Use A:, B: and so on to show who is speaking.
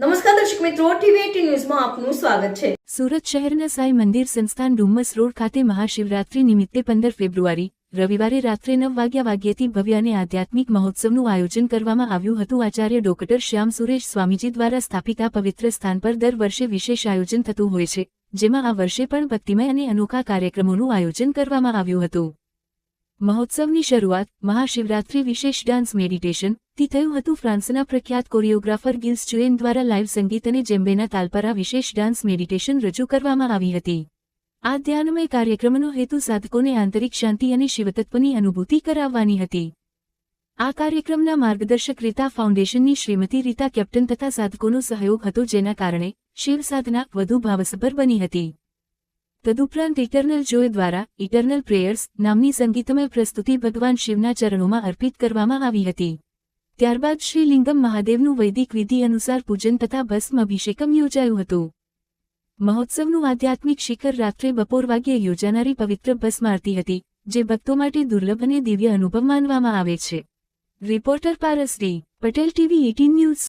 A: નમસ્કાર દર્શક મિત્રો, ટીવી18 ન્યૂઝમાં આપનું સ્વાગત છે।
B: સુરત શહેરના સાંઈ મંદિર સંસ્થાન ડુમ્મસ રોડ ખાતે મહાશિવરાત્રી નિમિત્તે 15 ફેબ્રુઆરી રવિવારે રાત્રે 9 વાગ્યાથી ભવ્ય અને આધ્યાત્મિક મહોત્સવનું આયોજન કરવામાં આવ્યું હતું। આચાર્ય ડોક્ટર શ્યામ સુરેશ સ્વામીજી દ્વારા સ્થાપિત આ પવિત્ર સ્થાન પર દર વર્ષે વિશેષ આયોજન થતું હોય છે, જેમાં આ વર્ષે પણ ભક્તિમય અને અનોખા કાર્યક્રમોનું આયોજન કરવામાં આવ્યું હતું। મહોત્સવની શરૂઆત મહાશિવરાત્રી વિશેષ ડાન્સ મેડિટેશન થી થયું હતું। ફ્રાન્સના પ્રખ્યાત કોરિયોગ્રાફર ગિલ્સ ચુએન દ્વારા લાઇવ સંગીત અને જેમ્બેના તાલ પર આ વિશેષ ડાન્સ મેડિટેશન રજૂ કરવામાં આવી હતી। આ ધ્યાનમય કાર્યક્રમનો હેતુ સાધકોને આંતરિક શાંતિ અને શિવતત્વની અનુભૂતિ કરાવવાની હતી। આ કાર્યક્રમના માર્ગદર્શક રીતા ફાઉન્ડેશનની શ્રીમતી રીતા કેપ્ટન તથા સાધકોનો સહયોગ હતો, જેના કારણે શિવ સાધના વધુ ભાવસભર બની હતી। તદુપરાંત ઇટર્નલ જોય દ્વારા ઇટર્નલ પ્રેયર્સ નામની સંગીતમય પ્રસ્તુતિ ભગવાન શિવના ચરણોમાં અર્પિત કરવામાં આવી હતી। ત્યારબાદ શ્રી લિંગમ મહાદેવનું વૈદિક વિધિ અનુસાર પૂજન તથા ભસ્મ અભિષેકમ યોજાયું હતું। મહોત્સવનું આધ્યાત્મિક શિખર રાત્રે બપોર વાગ્યે યોજાનારી પવિત્ર ભસ્મ આરતી હતી, જે ભક્તો માટે દુર્લભ અને દિવ્ય અનુભવ માનવામાં આવે છે। રિપોર્ટર પારસ ડી પટેલ, ટીવી18 ન્યૂઝ।